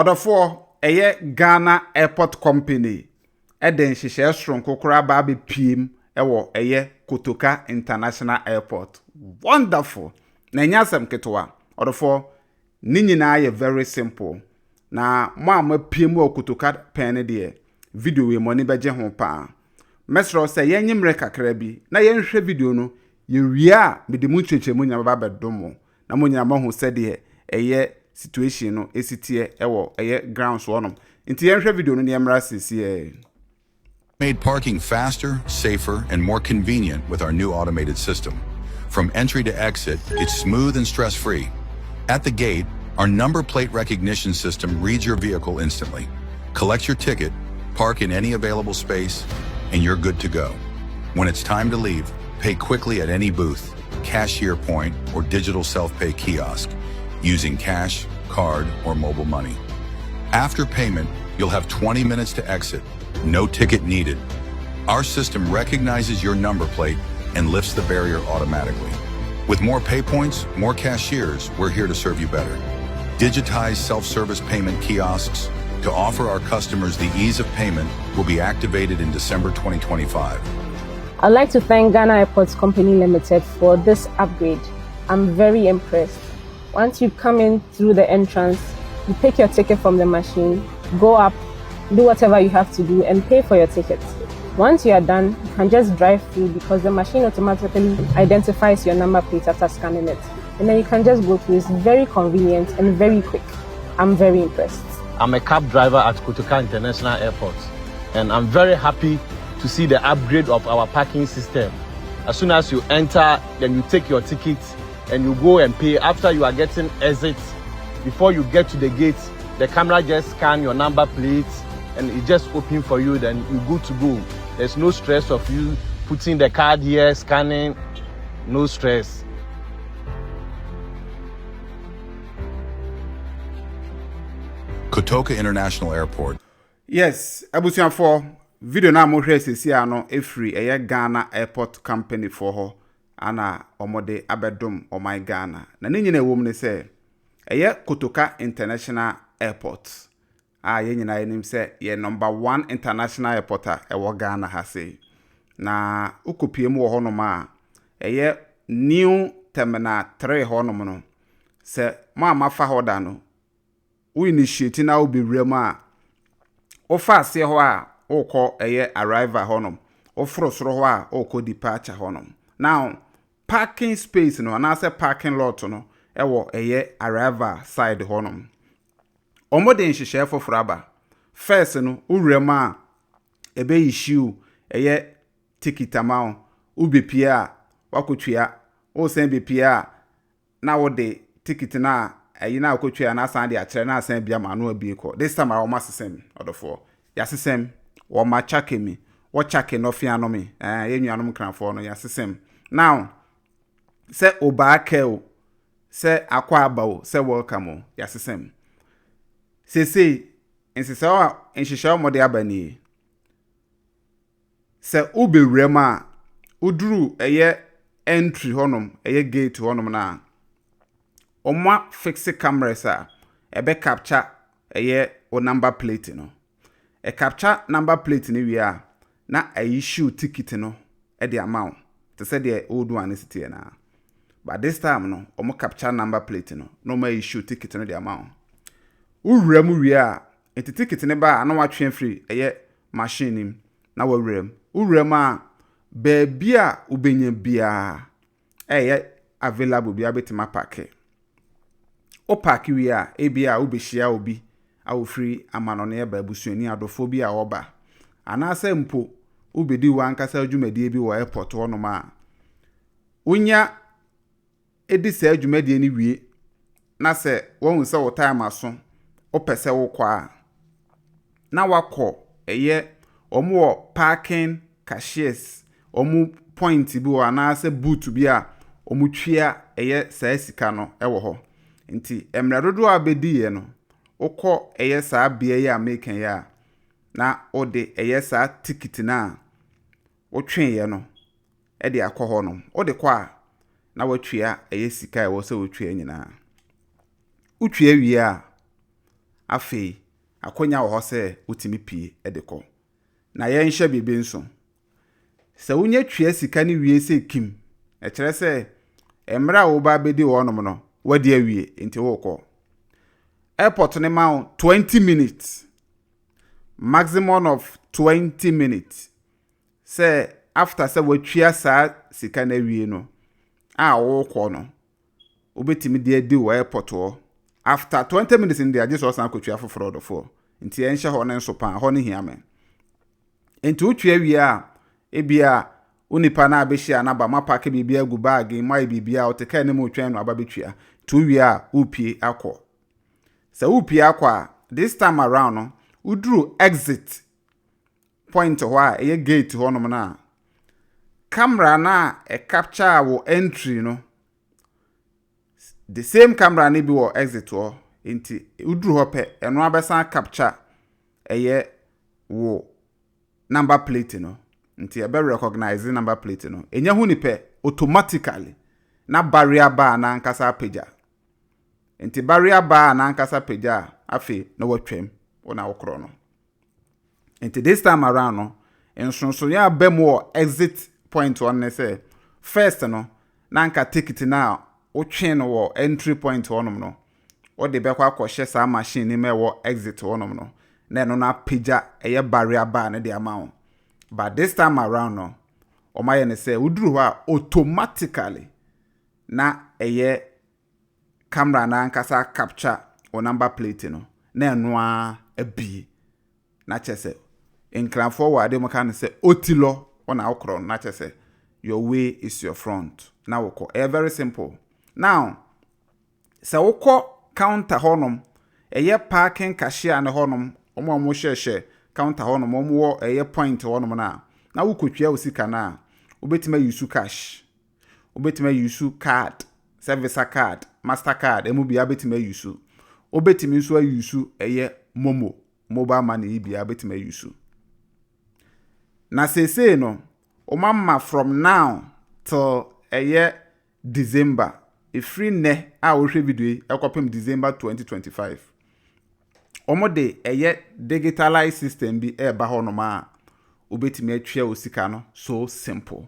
Odofo eye Ghana Airport Company eden hihye strong kokora ba be piem ewo eye Kotoka International Airport. Wonderful. Na nyasem ketwa. Odofo ni nyina ye very simple. Na mo piem wo Kotoka pen de video we money beje ho pa. Mesro say yenyimre kakra bi na yenhwe video no ye wia me de mu twechemu nya ba bedomo na mo nya ma ho sede eye situation no esitie ewo eye grounds wonom nti yenhwe video no ne emra sisi. Made parking faster, safer, and more convenient with our new automated system. From entry to exit, it's smooth and stress-free. At the gate, our number plate recognition system reads your vehicle instantly, collects your ticket, park in any available space, and you're good to go. When it's time to leave, pay quickly at any booth, cashier point, or digital self-pay kiosk, using cash, card, or mobile money. After payment, you'll have 20 minutes to exit. No ticket needed. Our system recognizes your number plate and lifts the barrier automatically. With more pay points, more cashiers, we're here to serve you better. Digitized self-service payment kiosks to offer our customers the ease of payment will be activated in December 2025. I'd like to thank Ghana Airports Company Limited for this upgrade. I'm very impressed. Once you come in through the entrance, you pick your ticket from the machine, go up, do whatever you have to do and pay for your ticket. Once you are done, you can just drive through because the machine automatically identifies your number plate after scanning it. And then you can just go through. It's very convenient and very quick. I'm very impressed. I'm a cab driver at Kotoka International Airport, and I'm very happy to see the upgrade of our parking system. As soon as you enter, then you take your ticket and you go and pay. After you are getting exit, before you get to the gate, the camera just scan your number plates and it just open for you, then you're good to go. There's no stress of you putting the card here, scanning, no stress. Kotoka International Airport. Yes, abusian for video na mo hwe sesi ano efri eye Ghana Airport Company for ho ana omode abedom o my Ghana. Na ne nyina ewom ne se eye Kotoka International Airport. Ye nyina yenim se ye number 1 international airport ewo Ghana ha sei. Na ukopiem wo honom a eye new terminal 3 honom no se ma fa hoda no we initiate na obi wrem a ofa ase ho a okọ eye arrival honom ofro soro ho a okọ departure honom. Now parking space no na say parking lot no ewo eye arrival side honom. Omode nhihye foforo aba first no urem a ebe issue eye ticket amount ubepia wakotwia o sen bepia na wode ticket na na akotwia na san de akere na san bia ma no abi ko this time I almost same odofo yasesem wo ma chake mi wo chake no fia no me yenuanom kranfo no yasesem now se oba akeo se akwa abawo se welcome o yasesem sese ensisa enhihye omode abani se ubewrem a uduru eye entry honom eye gate honom na oma fixe cameras a ebe capture eye o number plate no e capture number plate ni wi a na issue ticket no e the amount to say the old one is tie na but this time no omo capture number plate no ma issue ticket no the amount urem wi a enti ticket ne ba na watwe free eye machine nim na urem a ba bia ubenya bia eye available bia betima park o park wi a ebia obehia obi a ofri amanone e ba busuani adofo bi a oba anase mpo ubedi wankasa adwumadie bi wo airport wonom a unya edi sa adwumadie ni wie na se won se wo time aso o pese wo kwa na wakọ eye omo parking cashiers omo point bi wo anase boot bi a omo twia eye sa sika no ewo ho nti emradodo abedi ye no okọ eye sa bia ya make ya na ode eye sa ticket na otwe ye no e de akọ ho no ode kwa na watwia eye sika e wo se otwe nyina utwe wi a afei akonya wo ho se utimi pie edeko na ye nhye bibi nso se unye twa sika ni wie se kim e kire se emra wo ba bedi wo nom no wadi awie enti wo ko airport ne ma 20 minutes maximum of 20 minutes say after say watwa sa sika na wie no a wo ko no obetimi de adi wo airport wo after 20 minutes in there just osan akotwa foforo dofo nti enhye ho ne nso pan ho ne hiame enti utwa wie a ebia unipa na abehia na ba mapake bibia gu bag mai bibia oteka ne mo twan no ababetwa tu wie a upie akọ se upie akọ this time around no uduru exit point ho a eye gate ho no na camera na e capture wo entry no the same camera na bi wo exit ho enti uduru ho pe eno abesan capture eye wo number plate no nti e be recognize number plate no enya hu ni pe automatically na barrier bar na nkasa pagya nti barrier bar na nkasa pagya afi na watwam wona wokro no nti this time around no ensonso ya bemo exit point one ne say first no na nka ticket na wotwe no wo entry point wonom no wo de be kwa akɔhye sa machine ni me wo exit wonom no na no na pagya eye barrier bar na de amount. But this time around no omaye ne say uduru ho a automatically na eye camera na nkasa capture o number plate no na eno a abi na chese enkran forward dem kan say otilo ona okro na chese your way is your front na woko very simple. Now se woko counter honom eye parking cashier na honom omo hye counter honom omo eye point honom na wukotwa osika na obetima use cash obetima use card service card master card emu bia betima use obetima use eye momo mobile money bia betima use na sese no omamma from now till eye December free ne a wo hwe video ekopem December 2025 omode eye digitalized system bi eba hono ma obetimi atwa osika no so simple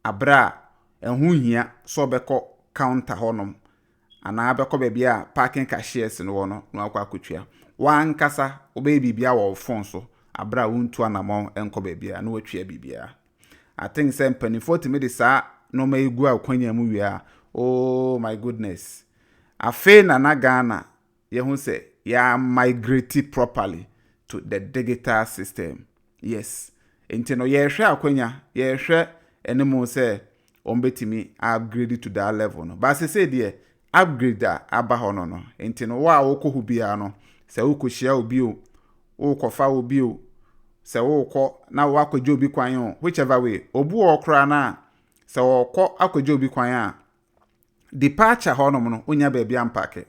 abra ehun hia so beko counter honom ana beko be bia parking cashiers no no akwa akotwa wan kasa obe bibia wo phone so abra wontu anamon enko be bia na watwa bibia I think say mpanifo timi de sa no ma egu akwanya mu wi oh my goodness afe na Ghana ye hu say ya migrate properly to the digital system. Yes. Entino ye hwe akwanya, ye hwe enemo say ombetimi upgrade to that level no. But say there upgrade aba ho no. Entino wa wokohu bia no. Se wokohia obi o, wokofa obi o. Se woko na wakogye obi kwan o, whichever way. Obu okra na se woko akogye obi kwan a departure ho no onya ba bia mpake.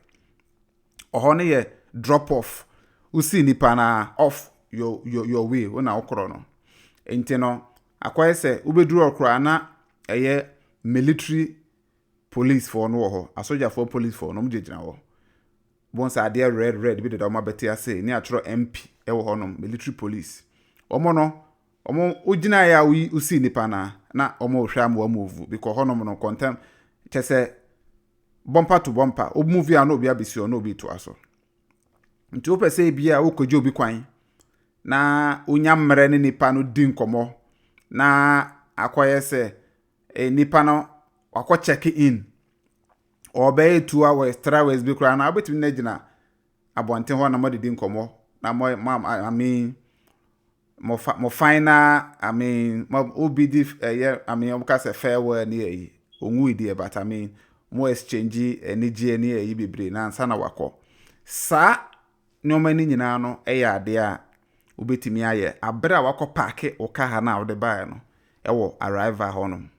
Oho ne ye drop off usi nipa na off your way una okro no enti no akwaye se ubeduru okro na eye military police for no ho asoja for police for no mjejina ho bonsa ade red bi de da ma beti ase ni atro MP e wo ho no military police omo no omo ojina ya usi nipa na omo hwa am move because ho no contem chese bumper to bumper o move ya no obi abisi no obi to aso nti opese bia okogye obi kwan na onya mmere ne nipa no di nkomo na akoye se nipa no akọ check in obey 2 hours 3 hours bi kra na abetimi na gina abonten ho na mo di nkomo na mo final mo obidi omuka se farewell ni eyi onwu idi but mo exchange energy ni eyi bebre na ansa na wakọ sa nyoma ni nyina no eya ade a obetimi aye abra wakọ park o ka ha na o de bae no ewo arrival honom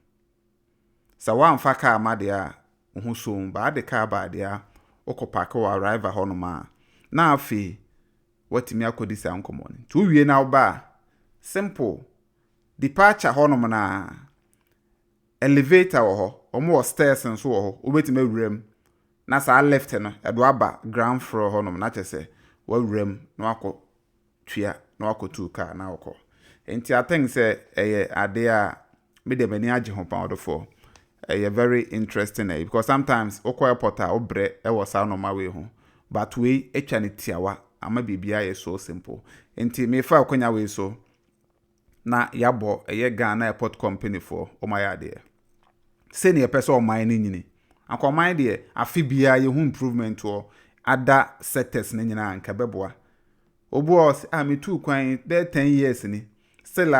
sa wa mfa ka amade a hu so ba de ka ba de a okọ park o arrival honom a na afi watimi akodi sa nkomo ni to wie na oba simple departure honom na elevator wo ho omo stairs nso wo ho obetimi awuram na saa left no edo aba ground floor honom na chese wawuram na wako twia na wako tu car na wako enti I think say ade a me de mani age ho pa odofo very interesting because sometimes okwa airport a obre e wo saa normal way ho but we etwa ne tiawa ama bibia ye so simple enti me fa akonya we so na yabo Ghana airport company for omaya de se ne pese o man ni nyini akoman de afi bia ye hu improvement o other sectors na nyina anka beboa obuo me tu kwan be 10 years ni still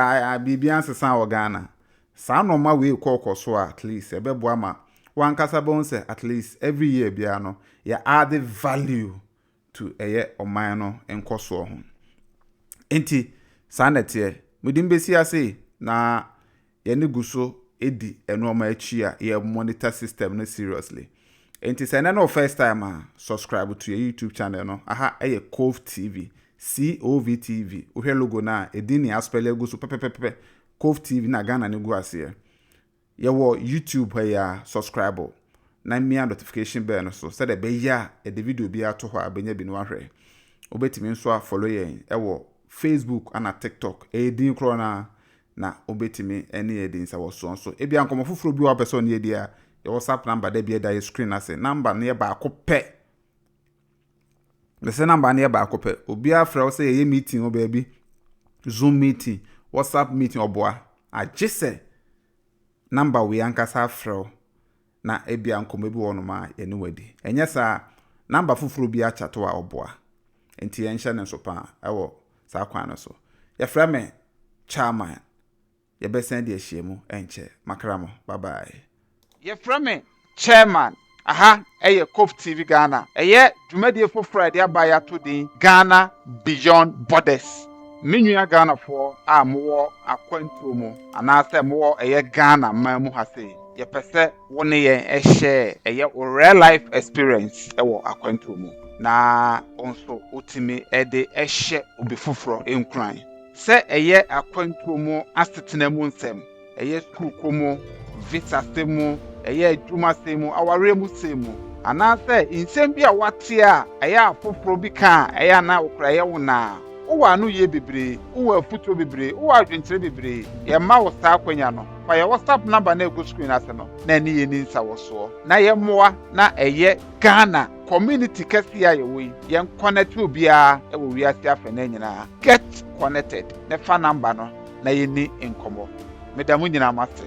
bibia ansesa o Ghana sa normal way so at least ebeboa ma wan kasa bon say at least every year bia no ya add value to oman no enkoso ho enti sanete mudimbesi ase na ye ne guso edi enoma achi a ye monitor system no seriously enti say na no first time subscribe to your YouTube channel no COVTV COVTV uhwe logo na edini aspele guso pepepepe COVTV na Ghana ne gu ase ye wo YouTube ya subscribe na mia notification bell no so said be ya e de video bi ato ho abenya bi no ahwe obetimi nso a follow yen e wo Facebook ana TikTok edin kro na obetimi ene edin sa wo so e bia nkomo foforo bi wa person ne edi a your WhatsApp number da bi da your screen ase number ne ba akopɛ the number ne ba akopɛ obi afra wo say ye meeting o baby Zoom meeting WhatsApp meeting oboa agese number we ankasa afra na ebia nkomo bi wono ma ye ne wadi enye sa number foforo bi a chato a oboa enti enhye ne so pa ewo sa kwan so ye fra me chairman ye be send ye hyiemu enche makramo bye bye ye fra me chairman COVTV Ghana dwumadie foforo ade abaya to din Ghana Beyond Borders menua Ghana for mo akwantuo mu anase mo Ghana mamu hase ye pese woni ye share real life experience ewo akwantuo mu na onso utimi ede ehye obi foforo enkran se akwantuo mu asetena mu nsem school komo visa semu adwuma semu aware mu semu anase nsem bi a wate a afoforo bi ka na okra wona uwa anu ye bebre uwa futo bebre uwa adwenkyere bebre ye ma wo saa kwanya no fa ye WhatsApp number na ego screen ase no na ni ye ni nsa wo so na ye moa na Ghana community kasi ya ye connect obia e wo wiase afa na nyina get connected na fa number no na ye ni enkomo medamu nyina mate